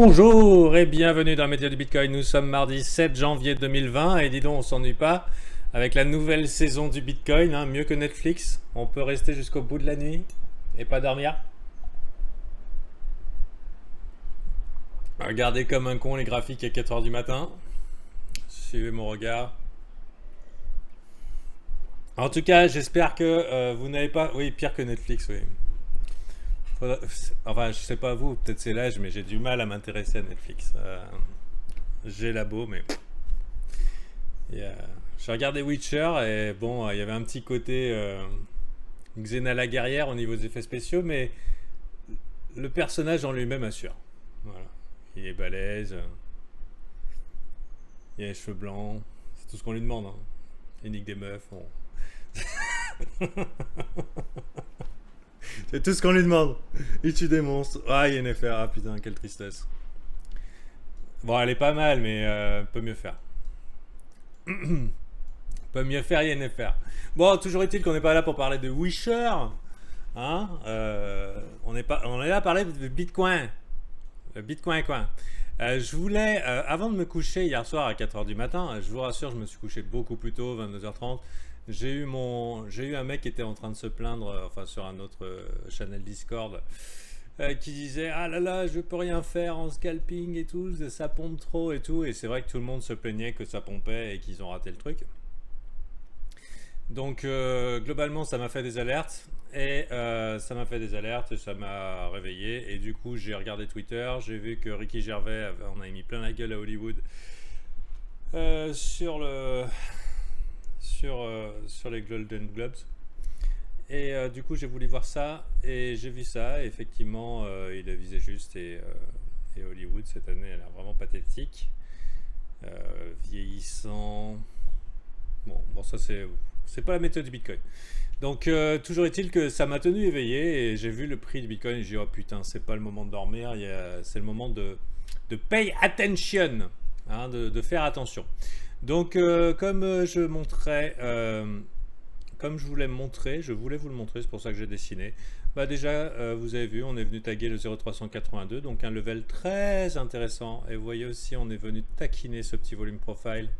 Bonjour et bienvenue dans le média du Bitcoin. Nous sommes mardi 7 janvier 2020 et dis donc on s'ennuie pas avec la nouvelle saison du Bitcoin, hein, mieux que Netflix. On peut rester jusqu'au bout de la nuit et pas dormir. Regardez comme un con les graphiques à 4 heures du matin. Suivez mon regard. En tout cas, j'espère que vous n'avez pas... Oui, pire que Netflix, oui. Enfin, je sais pas vous, peut-être c'est l'âge, mais j'ai du mal à m'intéresser à Netflix. J'ai la beau, mais Et, j'ai regardé Witcher et bon, il y avait un petit côté Xena la guerrière au niveau des effets spéciaux, mais le personnage en lui-même assure. Voilà. Il est balèze, il a les cheveux blancs, c'est tout ce qu'on lui demande. Hein. Il nique des meufs. Bon. C'est tout ce qu'on lui demande. Il tue des monstres. Ah, INFR, ah putain, quelle tristesse. Bon, elle est pas mal, mais peut mieux faire. Peut mieux faire INFR. Bon, toujours est-il qu'on n'est pas là pour parler de Wisher. Hein on est là à parler de Bitcoin. Le Bitcoin coin. Je voulais, avant de me coucher hier soir à 4 heures du matin, je vous rassure, je me suis couché beaucoup plus tôt, 22h30. J'ai eu un mec qui était en train de se plaindre, enfin sur un autre channel Discord, qui disait ah là là, je peux rien faire en scalping et tout, ça pompe trop et tout. Et c'est vrai que tout le monde se plaignait que ça pompait et qu'ils ont raté le truc. Donc globalement ça m'a fait des alertes et ça m'a réveillé et du coup j'ai regardé Twitter, j'ai vu que Ricky Gervais on avait mis plein la gueule à Hollywood sur les Golden Globes et du coup j'ai voulu voir ça et j'ai vu ça et effectivement il a visé juste et Hollywood cette année elle est vraiment pathétique, vieillissant. Bon ça c'est pas la méthode du Bitcoin. Donc toujours est-il que ça m'a tenu éveillé et j'ai vu le prix du Bitcoin et j'ai dit oh putain c'est pas le moment de dormir, c'est le moment de pay attention, hein, de faire attention. Donc comme je voulais vous le montrer, c'est pour ça que j'ai dessiné. Bah déjà vous avez vu on est venu taguer le 0,382 donc un level très intéressant et vous voyez aussi on est venu taquiner ce petit volume profile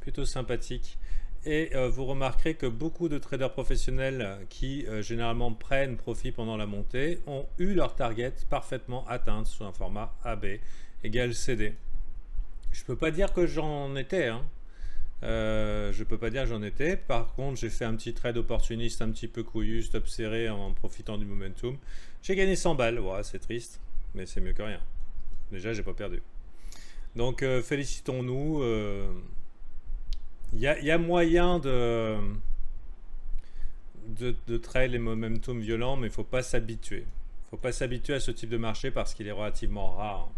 plutôt sympathique. Et vous remarquerez que beaucoup de traders professionnels qui généralement prennent profit pendant la montée ont eu leur target parfaitement atteinte sous un format AB égale CD. Je peux pas dire que j'en étais. Hein. Je peux pas dire que j'en étais. Par contre, j'ai fait un petit trade opportuniste un petit peu couillu, stop serré en profitant du momentum. J'ai gagné 100 balles. Ouais, c'est triste, mais c'est mieux que rien. Déjà, j'ai pas perdu. Donc, félicitons-nous. Il y a moyen de trail les momentum violents, mais il ne faut pas s'habituer. Il ne faut pas s'habituer à ce type de marché parce qu'il est relativement rare.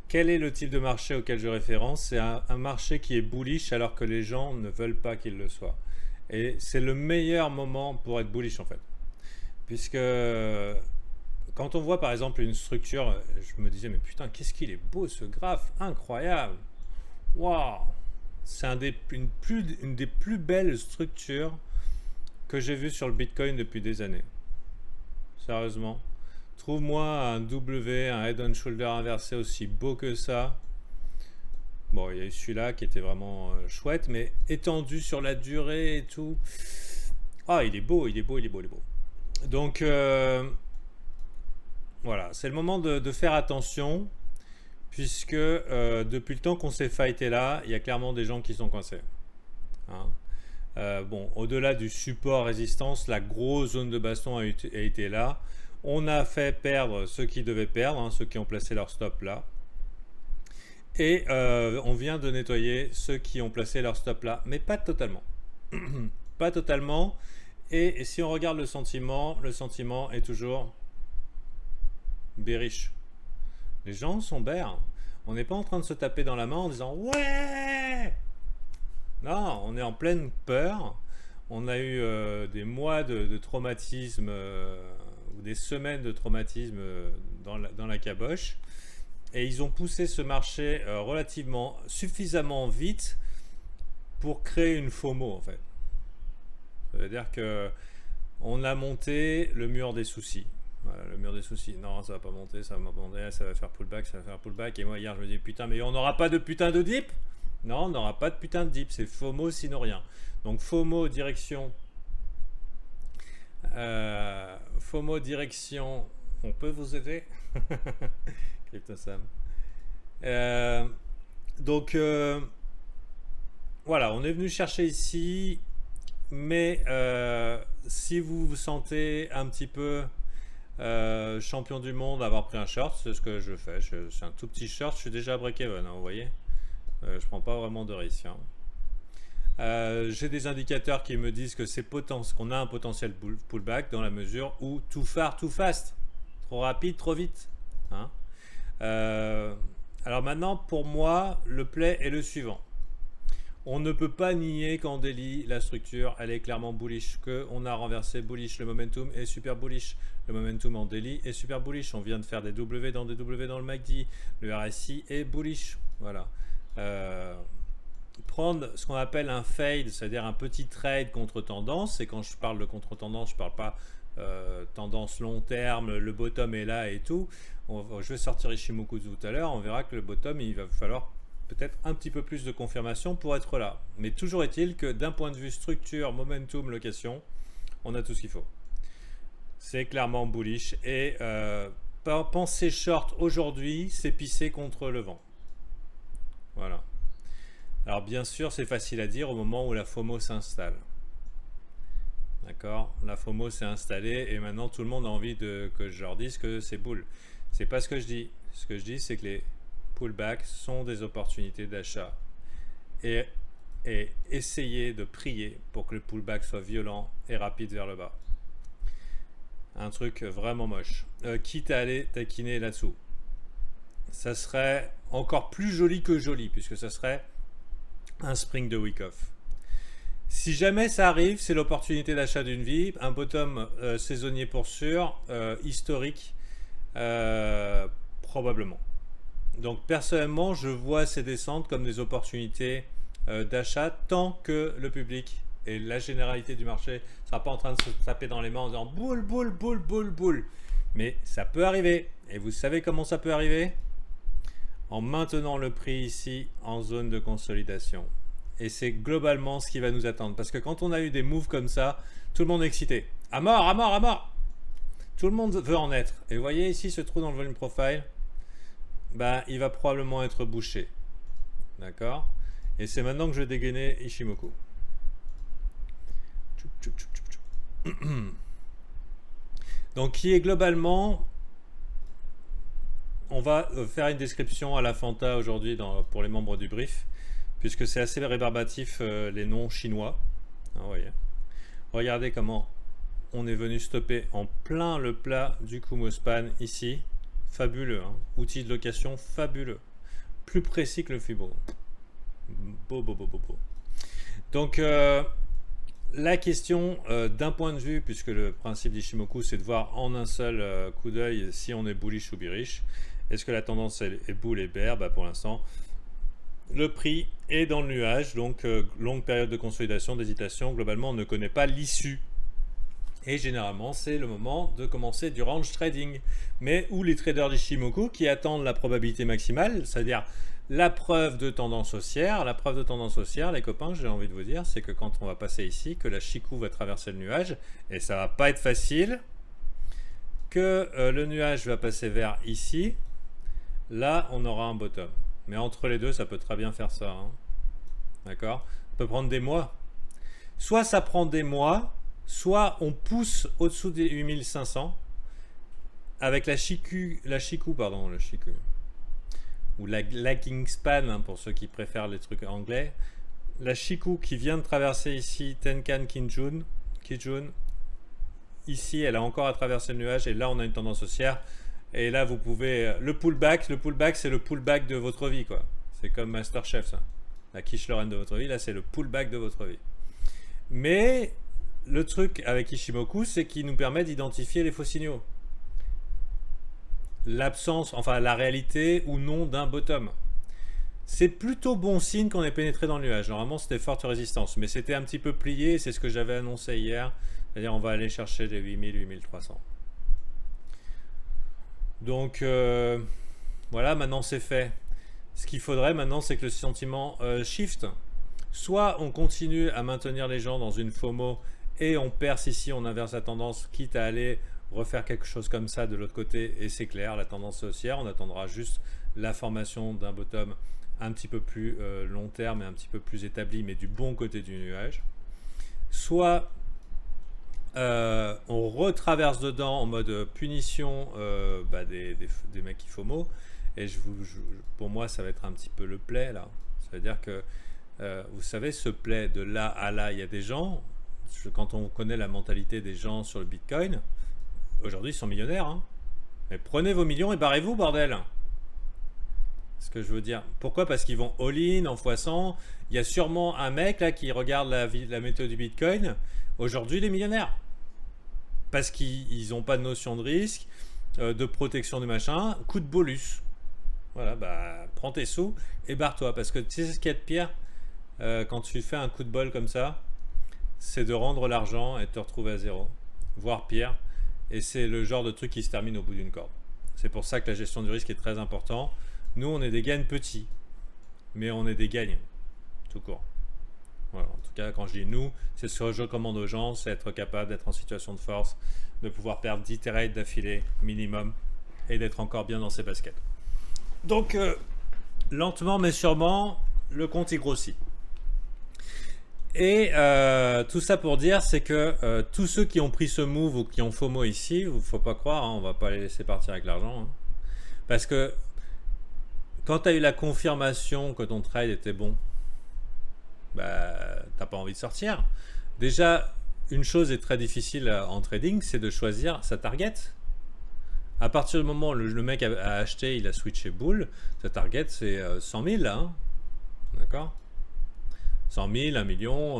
Quel est le type de marché auquel je référence? C'est un marché qui est bullish alors que les gens ne veulent pas qu'il le soit. Et c'est le meilleur moment pour être bullish en fait. Puisque quand on voit par exemple une structure, je me disais mais putain qu'est-ce qu'il est beau ce graphe, incroyable. Waouh. C'est une des plus belles structures que j'ai vues sur le Bitcoin depuis des années. Sérieusement. Trouve-moi un W, un Head and Shoulder inversé aussi beau que ça. Bon, il y a eu celui-là qui était vraiment chouette, mais étendu sur la durée et tout. Ah, il est beau, il est beau, il est beau, il est beau. Donc, voilà, c'est le moment de faire attention. Puisque depuis le temps qu'on s'est fighté là, il y a clairement des gens qui sont coincés. Hein. Bon, au-delà du support résistance, la grosse zone de baston a été là. On a fait perdre ceux qui devaient perdre, hein, ceux qui ont placé leur stop là. Et on vient de nettoyer ceux qui ont placé leur stop là, mais pas totalement. Pas totalement. Et si on regarde le sentiment est toujours bearish. Les gens sont bears. On n'est pas en train de se taper dans la main en disant ouais. Non, on est en pleine peur. On a eu des mois de traumatisme ou des semaines de traumatisme dans la caboche. Et ils ont poussé ce marché suffisamment vite pour créer une FOMO en fait. Ça veut dire que on a monté le mur des soucis. Voilà, le mur des soucis. Non, ça va pas monter, ça va pas monter, ça va faire pullback, ça va faire pullback. Et moi, hier, je me dis, putain, mais on n'aura pas de putain de dip. Non, on n'aura pas de putain de dip. C'est FOMO sinon rien. Donc, FOMO direction. On peut vous aider CryptoSam. Donc, voilà, on est venu chercher ici. Mais si vous vous sentez un petit peu champion du monde, avoir pris un short, c'est ce que je fais. C'est un tout petit short, je suis déjà à break-even, hein, vous voyez. Je prends pas vraiment de risque. Hein. J'ai des indicateurs qui me disent que qu'on a un potentiel pullback dans la mesure où too far, too fast. Trop rapide, trop vite. Hein. Alors maintenant, pour moi, le play est le suivant. On ne peut pas nier qu'en daily, la structure, elle est clairement bullish, qu'on a renversé bullish, le momentum est super bullish. Le momentum en daily est super bullish. On vient de faire des W dans le MACD. Le RSI est bullish. Voilà. Prendre ce qu'on appelle un fade, c'est-à-dire un petit trade contre tendance. Et quand je parle de contre tendance, je ne parle pas tendance long terme, le bottom est là et tout. Je vais sortir Ichimoku tout à l'heure. On verra que le bottom, il va falloir peut-être un petit peu plus de confirmation pour être là. Mais toujours est-il que d'un point de vue structure, momentum, location, on a tout ce qu'il faut. C'est clairement bullish. Et penser short aujourd'hui, c'est pisser contre le vent. Voilà. Alors bien sûr, c'est facile à dire au moment où la FOMO s'installe. D'accord? La FOMO s'est installée et maintenant tout le monde a envie que je leur dise que c'est bull. C'est pas ce que je dis. Ce que je dis, c'est que les pullbacks sont des opportunités d'achat. Et essayer de prier pour que le pullback soit violent et rapide vers le bas. Un truc vraiment moche. Quitte à aller taquiner là-dessous. Ça serait encore plus joli que joli, puisque ça serait un spring de week off. Si jamais ça arrive, c'est l'opportunité d'achat d'une vie, un bottom saisonnier pour sûr, historique, probablement. Donc personnellement, je vois ces descentes comme des opportunités d'achat tant que le public et la généralité du marché ne sera pas en train de se taper dans les mains en disant boule, boule, boule, boule, boule. Mais ça peut arriver. Et vous savez comment ça peut arriver? En maintenant le prix ici en zone de consolidation. Et c'est globalement ce qui va nous attendre. Parce que quand on a eu des moves comme ça, tout le monde est excité. À mort, à mort, à mort. Tout le monde veut en être. Et vous voyez ici ce trou dans le volume profile, ben, il va probablement être bouché. D'accord? Et c'est maintenant que je vais dégainer Ichimoku. Donc qui est globalement... On va faire une description à la Fanta aujourd'hui pour les membres du brief, puisque c'est assez rébarbatif les noms chinois. Ah, voyez. Regardez comment on est venu stopper en plein le plat du Kumo Span ici. Fabuleux, hein. Outil de location fabuleux. Plus précis que le Fibo. Beau, beau, beau, beau, beau. Donc la question d'un point de vue, puisque le principe d'Ichimoku c'est de voir en un seul coup d'œil si on est bullish ou bearish. Est-ce que la tendance est bull et bear? Bah, pour l'instant, le prix est dans le nuage, donc longue période de consolidation, d'hésitation. Globalement, on ne connaît pas l'issue. Et généralement, c'est le moment de commencer du range trading. Mais où les traders d'Ichimoku qui attendent la probabilité maximale, c'est-à-dire la preuve de tendance haussière. La preuve de tendance haussière, les copains, j'ai envie de vous dire, c'est que quand on va passer ici, que la Chikou va traverser le nuage, et ça va pas être facile, que le nuage va passer vers ici, là, on aura un bottom. Mais entre les deux, ça peut très bien faire ça. Hein. D'accord? Ça peut prendre des mois. Soit ça prend des mois, soit on pousse au-dessous des 8500 avec la Chikou, ou la lagging span, hein, pour ceux qui préfèrent les trucs anglais. La Chikou qui vient de traverser ici Tenkan Kijun. Ici, elle a encore à traverser le nuage et là, on a une tendance haussière. Et là, vous pouvez... Le pullback, c'est le pullback de votre vie, quoi. C'est comme Masterchef, ça. La quiche Lorraine de votre vie, là, c'est le pullback de votre vie. Mais le truc avec Ichimoku, c'est qu'il nous permet d'identifier les faux signaux. L'absence, enfin la réalité ou non d'un bottom. C'est plutôt bon signe qu'on ait pénétré dans le nuage. Normalement, c'était forte résistance, mais c'était un petit peu plié. C'est ce que j'avais annoncé hier. C'est-à-dire, on va aller chercher les 8000, 8300. Donc voilà, maintenant c'est fait. Ce qu'il faudrait maintenant, c'est que le sentiment shift. Soit on continue à maintenir les gens dans une FOMO et on perce ici, on inverse la tendance, quitte à aller refaire quelque chose comme ça de l'autre côté, et c'est clair, la tendance est haussière, on attendra juste la formation d'un bottom un petit peu plus long terme et un petit peu plus établi, mais du bon côté du nuage. Soit on retraverse dedans en mode punition des mecs qui FOMO, et pour moi ça va être un petit peu le play là. Ça veut dire que vous savez, ce play de là à là, il y a des gens, quand on connaît la mentalité des gens sur le Bitcoin, aujourd'hui ils sont millionnaires, hein. Mais prenez vos millions et barrez-vous, bordel. Ce que je veux dire. Pourquoi? Parce qu'ils vont all-in en x100. Il y a sûrement un mec là qui regarde la méthode du Bitcoin. Aujourd'hui, il est millionnaire. Parce qu'ils n'ont pas de notion de risque, de protection du machin. Coup de bolus. Voilà, bah prends tes sous et barre-toi. Parce que tu sais ce qu'il y a de pire quand tu fais un coup de bol comme ça, c'est de rendre l'argent et de te retrouver à zéro. Voire pire. Et c'est le genre de truc qui se termine au bout d'une corde. C'est pour ça que la gestion du risque est très important. Nous, on est des gagnes petits, mais on est des gagnes, tout court. Voilà. En tout cas, quand je dis nous, c'est ce que je recommande aux gens, c'est être capable d'être en situation de force, de pouvoir perdre 10 trades d'affilée minimum et d'être encore bien dans ses baskets. Donc, lentement mais sûrement, le compte y grossit. Et tout ça pour dire, c'est que tous ceux qui ont pris ce move ou qui ont FOMO ici, il ne faut pas croire, hein, on ne va pas les laisser partir avec l'argent. Hein. Parce que quand tu as eu la confirmation que ton trade était bon, bah, t'as pas envie de sortir. Déjà, une chose est très difficile en trading, c'est de choisir sa target. À partir du moment où le mec a acheté, il a switché bull, sa target c'est 100 000 là. Hein. D'accord? 100 000, 1 million,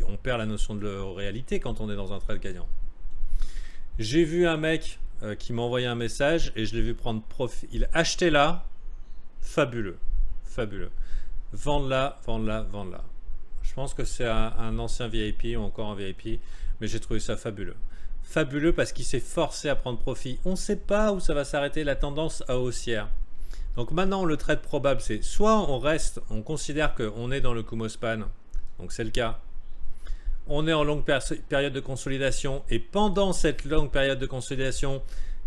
on perd la notion de réalité quand on est dans un trade gagnant. J'ai vu un mec qui m'a envoyé un message et je l'ai vu prendre profit. Il achetait là, fabuleux, fabuleux. Vendre là, vendre là, vendre là. Je pense que c'est un ancien VIP ou encore un VIP, mais j'ai trouvé ça fabuleux. Fabuleux parce qu'il s'est forcé à prendre profit. On ne sait pas où ça va s'arrêter, la tendance à haussière. Donc maintenant, le trade probable, c'est soit on reste, on considère qu'on est dans le Kumo span, donc c'est le cas. On est en longue période de consolidation et pendant cette longue période de consolidation,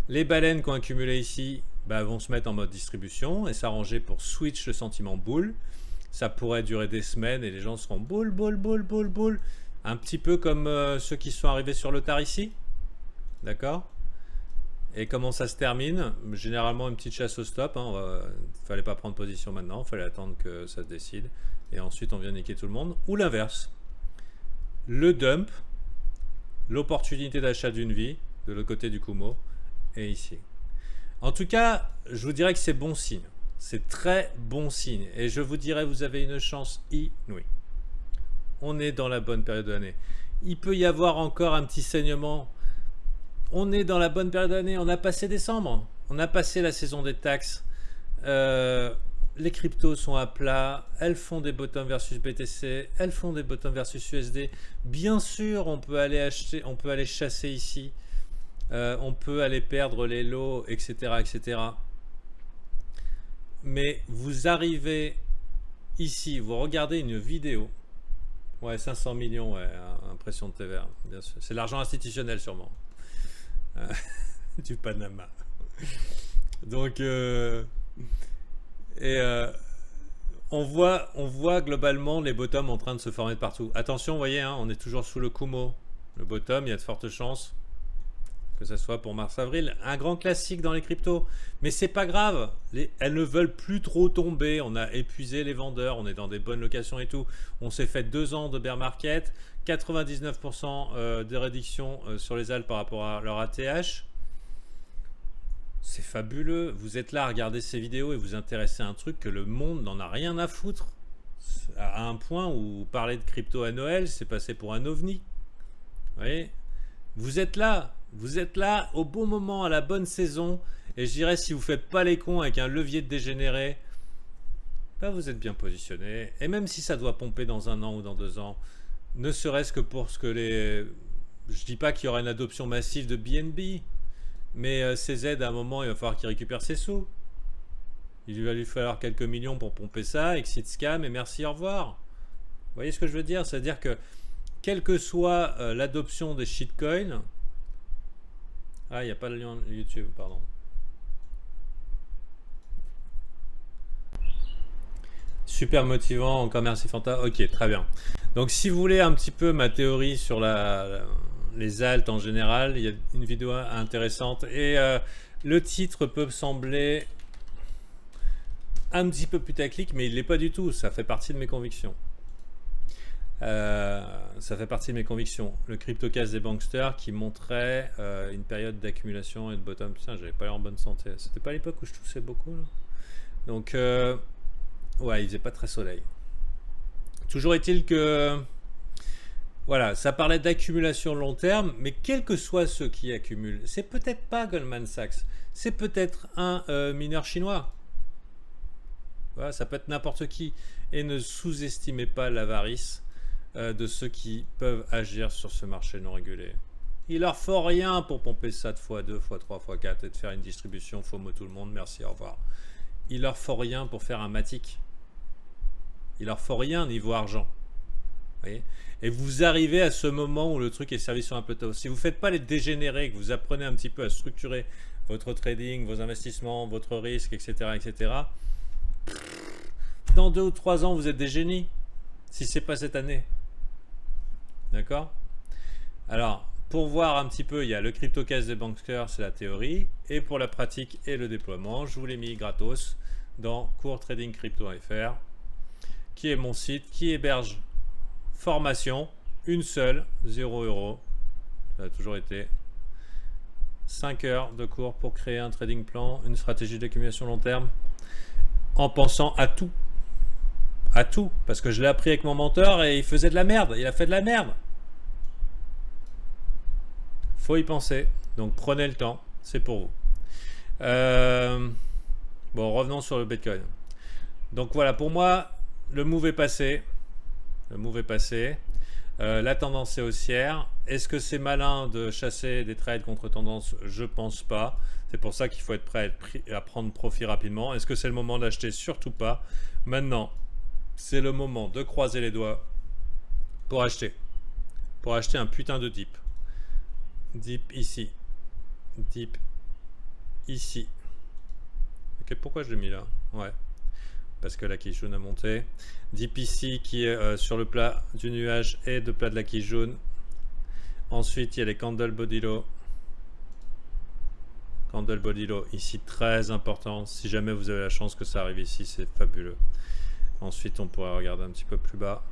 les baleines qui ont accumulé ici vont se mettre en mode distribution et s'arranger pour switch le sentiment bull. Ça pourrait durer des semaines et les gens seront bull, bull, bull, bull, bull. Un petit peu comme ceux qui sont arrivés sur le tard ici. D'accord? Et comment ça se termine? Généralement une petite chasse au stop. Hein. Fallait pas prendre position maintenant, fallait attendre que ça se décide. Et ensuite on vient niquer tout le monde. Ou l'inverse. Le dump, l'opportunité d'achat d'une vie, de l'autre côté du Kumo, et ici. En tout cas, je vous dirais que c'est bon signe. C'est très bon signe. Et je vous dirais, vous avez une chance inouïe. On est dans la bonne période de l'année. Il peut y avoir encore un petit saignement. On est dans la bonne période de l'année. On a passé décembre. On a passé la saison des taxes. Les cryptos sont à plat, elles font des bottoms versus BTC, elles font des bottoms versus USD. Bien sûr, on peut aller acheter, on peut aller chasser ici, on peut aller perdre les lots, etc., etc. Mais vous arrivez ici, vous regardez une vidéo, ouais, 500 millions, ouais, impression de TVA, bien sûr. C'est l'argent institutionnel sûrement, du Panama. Donc on voit globalement les bottoms en train de se former de partout. Attention, vous voyez, hein, on est toujours sous le Kumo. Le bottom, il y a de fortes chances que ce soit pour mars-avril. Un grand classique dans les cryptos. Mais c'est pas grave. Elles ne veulent plus trop tomber. On a épuisé les vendeurs. On est dans des bonnes locations et tout. On s'est fait 2 ans de bear market. 99% de réduction sur les ALT par rapport à leur ATH. C'est fabuleux. Vous êtes là à regarder ces vidéos et vous intéressez à un truc que le monde n'en a rien à foutre. À un point où parler de crypto à Noël, c'est passé pour un ovni. Vous voyez? Vous êtes là au bon moment, à la bonne saison. Et je dirais, si vous ne faites pas les cons avec un levier de dégénéré, vous êtes bien positionné. Et même si ça doit pomper dans 1 an ou dans 2 ans, ne serait-ce que pour ce que les... Je dis pas qu'il y aura une adoption massive de BNB. Mais CZ, à un moment, il va falloir qu'il récupère ses sous. Il va lui falloir quelques millions pour pomper ça, exit scam et merci, au revoir. Vous voyez ce que je veux dire? C'est-à-dire que, quelle que soit l'adoption des shitcoins... Ah, il n'y a pas de lien YouTube, pardon. Super motivant, encore merci Fanta. Ok, très bien. Donc si vous voulez un petit peu ma théorie sur les alts en général, il y a une vidéo intéressante. Et le titre peut sembler un petit peu putaclic, mais il ne l'est pas du tout. Ça fait partie de mes convictions. Ça fait partie de mes convictions. Le CryptoCast des banksters qui montrait une période d'accumulation et de bottom. Putain, j'avais pas l'air en bonne santé. C'était pas l'époque où je toussais beaucoup là. Donc ouais, il faisait pas très soleil. Toujours est-il que voilà, ça parlait d'accumulation long terme, mais quels que soient ceux qui accumulent, c'est peut-être pas Goldman Sachs, c'est peut-être un mineur chinois. Voilà, ça peut être n'importe qui. Et ne sous-estimez pas l'avarice de ceux qui peuvent agir sur ce marché non régulé. Il leur faut rien pour pomper ça de x2, x3, x4 et de faire une distribution FOMO tout le monde, merci, au revoir. Il leur faut rien pour faire un matic. Il leur faut rien niveau argent. Vous voyez, et vous arrivez à ce moment où le truc est servi sur un plateau. Si vous ne faites pas les dégénérés, que vous apprenez un petit peu à structurer votre trading, vos investissements, votre risque, etc., dans 2 ou 3 ans, vous êtes des génies. Si ce n'est pas cette année. D'accord? Alors, pour voir un petit peu, il y a le CryptoCast des bankers, c'est la théorie. Et pour la pratique et le déploiement, je vous l'ai mis gratos dans courtradingcrypto.fr, qui est mon site, qui héberge formation, une seule, 0 €. Ça a toujours été 5 heures de cours pour créer un trading plan, une stratégie d'accumulation long terme, en pensant à tout. À tout. Parce que je l'ai appris avec mon mentor et il faisait de la merde. Il a fait de la merde. Faut y penser. Donc prenez le temps. C'est pour vous. Bon, revenons sur le Bitcoin. Donc voilà, pour moi, le move est passé. Le move est passé. La tendance est haussière. Est-ce que c'est malin de chasser des trades contre tendance? Je pense pas. C'est pour ça qu'il faut être prêt à prendre profit rapidement. Est-ce que c'est le moment d'acheter? Surtout pas. Maintenant, c'est le moment de croiser les doigts pour acheter. Pour acheter un putain de dip. Dip ici. Dip ici. Ok, pourquoi je l'ai mis là? Ouais. Parce que la Kijun a monté. Dip ici qui est sur le plat du nuage et de plat de la Kijun. Ensuite, il y a les candle body low. Candle body low ici, très important. Si jamais vous avez la chance que ça arrive ici, c'est fabuleux. Ensuite, on pourrait regarder un petit peu plus bas.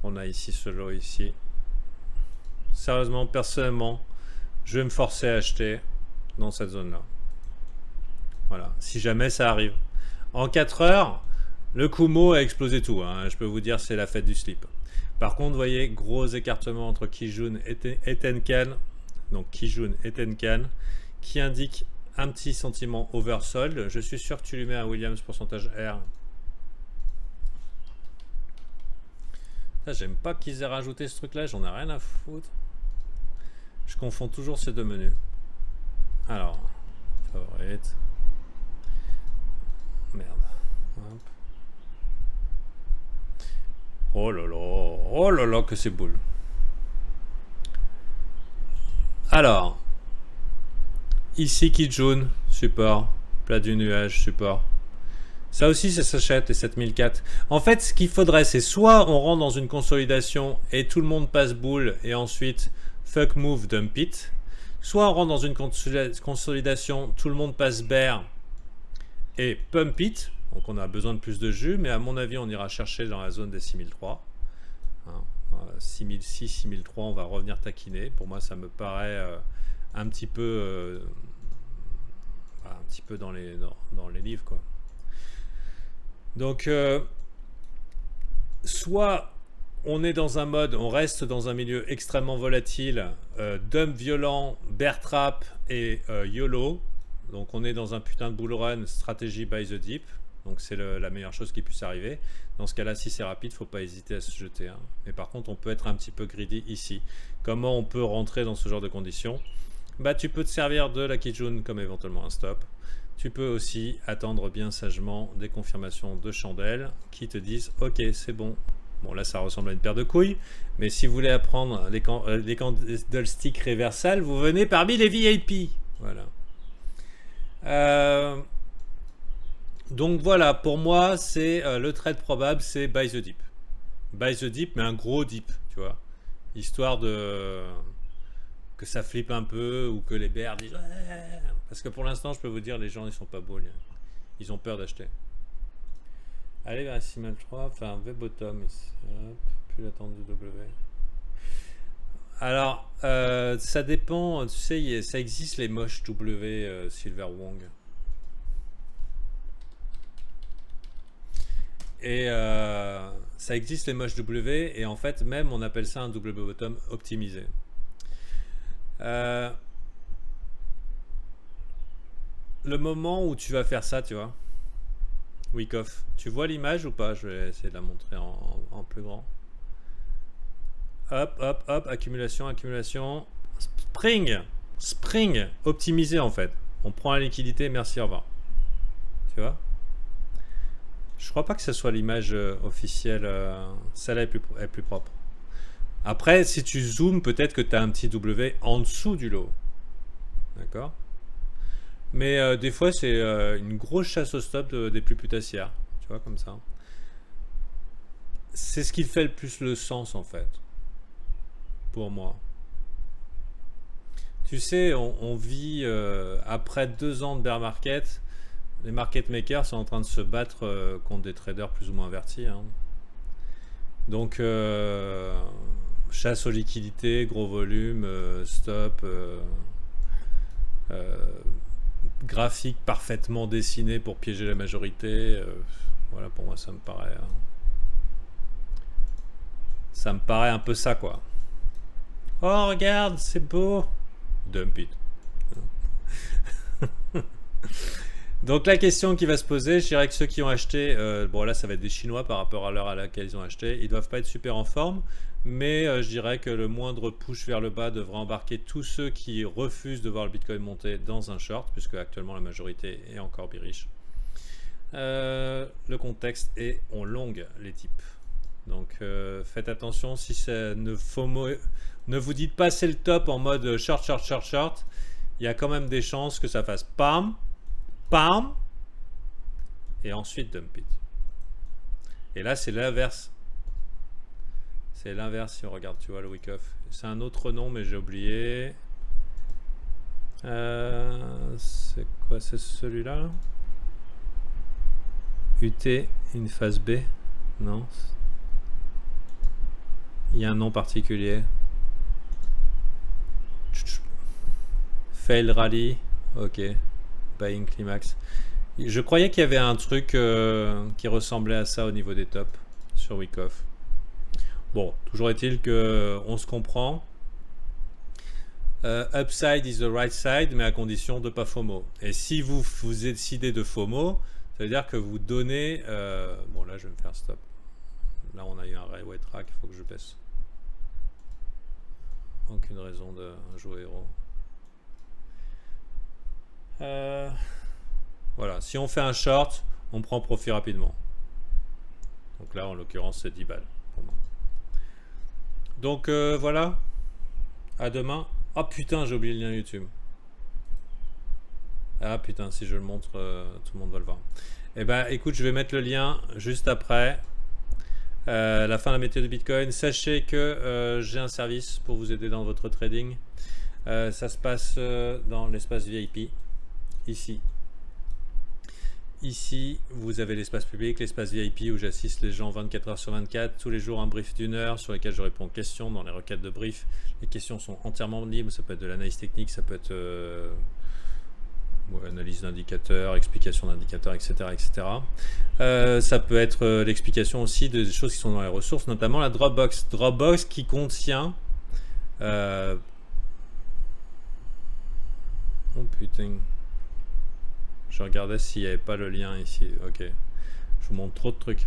On a ici ce low ici. Sérieusement, personnellement, je vais me forcer à acheter dans cette zone-là. Voilà, si jamais ça arrive. En 4 heures, le Kumo a explosé tout. Hein. Je peux vous dire, c'est la fête du slip. Par contre, vous voyez, gros écartement entre Kijun et Tenkan. Donc Kijun et Tenkan, qui indique un petit sentiment oversold. Je suis sûr que tu lui mets un Williams pourcentage R. J'aime pas qu'ils aient rajouté ce truc-là, j'en ai rien à foutre. Je confonds toujours ces deux menus. Alors, favorite. Merde. Hop. Oh là là, que c'est boule. Alors, ici Kijun, support, plat du nuage, support. Ça aussi, ça s'achète, les 7004. En fait, ce qu'il faudrait, c'est soit on rentre dans une consolidation et tout le monde passe boule et ensuite fuck move, dump it. Soit on rentre dans une consolidation, tout le monde passe bear et pump it. Donc on a besoin de plus de jus, mais à mon avis, on ira chercher dans la zone des 6003. Hein, 6006, 6003, on va revenir taquiner. Pour moi, ça me paraît un petit peu dans les livres, quoi. Donc, soit on est dans un mode, on reste dans un milieu extrêmement volatile, dump violent, bear trap et YOLO. Donc on est dans un putain de bull run, stratégie buy the dip. Donc c'est la meilleure chose qui puisse arriver. Dans ce cas-là, si c'est rapide, il ne faut pas hésiter à se jeter. Hein. Mais par contre, on peut être un petit peu greedy ici. Comment on peut rentrer dans ce genre de conditions? bah tu peux te servir de la Kijun comme éventuellement un stop. Tu peux aussi attendre bien sagement des confirmations de chandelles qui te disent ok c'est bon. Bon là ça ressemble à une paire de couilles, mais si vous voulez apprendre les candlesticks réversales, vous venez parmi les VIP. Voilà. Donc voilà, pour moi c'est le trade probable, c'est buy the dip. Buy the dip, mais un gros dip, tu vois. Histoire de que ça flippe un peu ou que les bears disent ouais. Parce que pour l'instant je peux vous dire les gens ils sont pas beaux, ils ont peur d'acheter. Allez vers Simal 3, enfin V bottom ici, hop, puis l'attente du W. Alors ça dépend, tu sais ça existe les moches W Silver Wong. Et ça existe les moches W et en fait même on appelle ça un double bottom optimisé. Le moment où tu vas faire ça, tu vois, Wyckoff, tu vois l'image ou pas? Je vais essayer de la montrer en plus grand. Hop, hop, hop, accumulation, accumulation. Spring, optimisé en fait. On prend la liquidité, merci, au revoir. Tu vois? Je crois pas que ce soit l'image officielle. Celle-là est plus propre. Après, si tu zoomes, peut-être que tu as un petit W en dessous du lot. D'accord? Mais des fois, c'est une grosse chasse au stop des plus putassières. Tu vois, comme ça. C'est ce qui fait le plus le sens, en fait. Pour moi. Tu sais, on vit après 2 ans de bear market. Les market makers sont en train de se battre contre des traders plus ou moins avertis. Hein. Donc, chasse aux liquidités, gros volume, stop, graphique parfaitement dessiné pour piéger la majorité. Voilà, pour moi, ça me paraît. Ça me paraît un peu ça, quoi. Oh, regarde, c'est beau. Dump it. Donc la question qui va se poser, je dirais que ceux qui ont acheté, bon là ça va être des Chinois par rapport à l'heure à laquelle ils ont acheté, ils doivent pas être super en forme, mais je dirais que le moindre push vers le bas devrait embarquer tous ceux qui refusent de voir le Bitcoin monter dans un short, puisque actuellement la majorité est encore bearish. Le contexte est on longue les types. Donc faites attention si ça ne vous dites pas c'est le top en mode short, short, short, short, il y a quand même des chances que ça fasse pam, pam, et ensuite dump it. Et là, c'est l'inverse. C'est l'inverse si on regarde, tu vois, le Wyckoff. C'est un autre nom, mais j'ai oublié. C'est quoi? C'est celui-là? UT, une phase B? Non. Il y a un nom particulier. Fail Rally. Ok. Buying Climax. Je croyais qu'il y avait un truc qui ressemblait à ça au niveau des tops sur Wyckoff. Bon, toujours est-il qu'on se comprend. Upside is the right side, mais à condition de pas FOMO. Et si vous décidez de FOMO, ça veut dire que vous donnez... bon, là, je vais me faire stop. Là, on a eu un railway track, il faut que je baisse. Aucune raison de jouer héros. Voilà, si on fait un short, on prend profit rapidement. Donc là, en l'occurrence, c'est 10 balles pour moi. Donc voilà, à demain. Oh putain, j'ai oublié le lien YouTube. Ah putain, si je le montre, tout le monde va le voir. Eh ben, écoute, je vais mettre le lien juste après la fin de la météo de Bitcoin. Sachez que j'ai un service pour vous aider dans votre trading. Ça se passe dans l'espace VIP, ici. Ici, vous avez l'espace public, l'espace VIP où j'assiste les gens 24 heures sur 24, tous les jours un brief d'1 heure sur lequel je réponds aux questions dans les requêtes de brief. Les questions sont entièrement libres, ça peut être de l'analyse technique, ça peut être analyse d'indicateurs, explication d'indicateurs, etc. etc. Ça peut être l'explication aussi des choses qui sont dans les ressources, notamment la Dropbox. Dropbox qui contient... oh putain... Je regardais s'il n'y avait pas le lien ici. Ok. Je vous montre trop de trucs.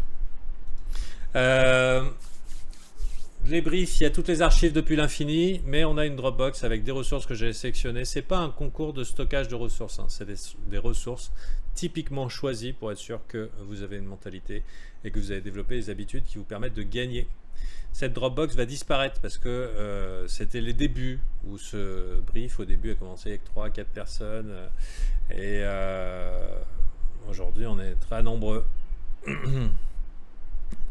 les briefs, il y a toutes les archives depuis l'infini, mais on a une Dropbox avec des ressources que j'ai sélectionnées. C'est pas un concours de stockage de ressources, hein. C'est des ressources typiquement choisies pour être sûr que vous avez une mentalité et que vous avez développé des habitudes qui vous permettent de gagner. Cette Dropbox va disparaître parce que c'était les débuts où ce brief au début a commencé avec 3-4 personnes et aujourd'hui on est très nombreux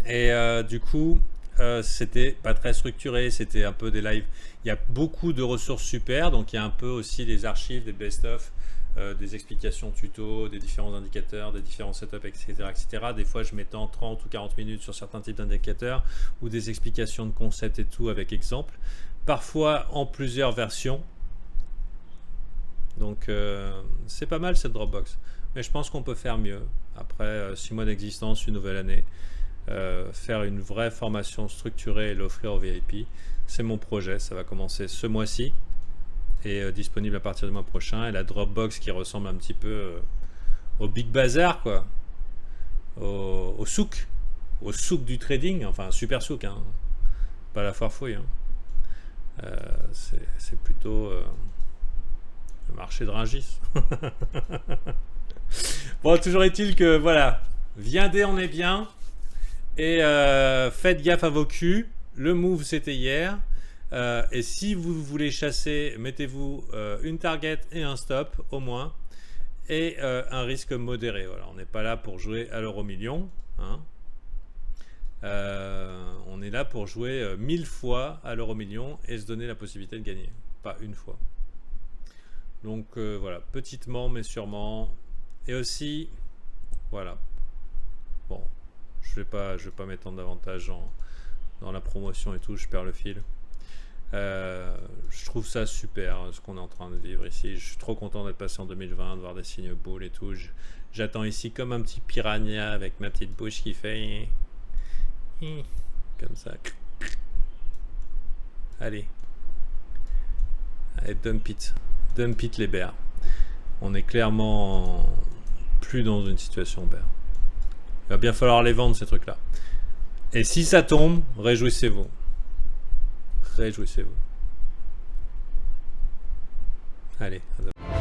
et du coup c'était pas très structuré, c'était un peu des lives. Il y a beaucoup de ressources super, donc il y a un peu aussi des archives, des best-of, des explications tuto, des différents indicateurs, des différents setups, etc., etc. Des fois, je m'étends 30 ou 40 minutes sur certains types d'indicateurs ou des explications de concepts et tout avec exemple. Parfois en plusieurs versions. Donc, c'est pas mal cette Dropbox. Mais je pense qu'on peut faire mieux. Après 6 mois d'existence, une nouvelle année. Faire une vraie formation structurée et l'offrir aux VIP. C'est mon projet, ça va commencer ce mois-ci et disponible à partir du mois prochain. Et la Dropbox qui ressemble un petit peu au Big Bazar, quoi, au souk du trading, enfin super souk, hein. Pas la foire fouille, hein. C'est plutôt le marché de Rungis. Bon, toujours est-il que voilà, viendez, on est bien. Et faites gaffe à vos culs. Le move c'était hier. Et si vous voulez chasser, mettez-vous une target et un stop au moins. Et un risque modéré. Voilà, on n'est pas là pour jouer à l'euro million, hein. On est là pour jouer 1000 fois à l'euro million et se donner la possibilité de gagner. Pas une fois. Donc voilà, petitement mais sûrement. Et aussi, voilà. Bon. Je vais pas m'étendre davantage dans la promotion et tout, je perds le fil. Je trouve ça super ce qu'on est en train de vivre ici. Je suis trop content d'être passé en 2020, de voir des signes boules et tout. J'attends ici comme un petit piranha avec ma petite bouche qui fait comme ça. Allez, dump it les bears. On est clairement plus dans une situation bear. Il va bien falloir les vendre ces trucs-là. Et si ça tombe, réjouissez-vous. Réjouissez-vous. Allez, à demain.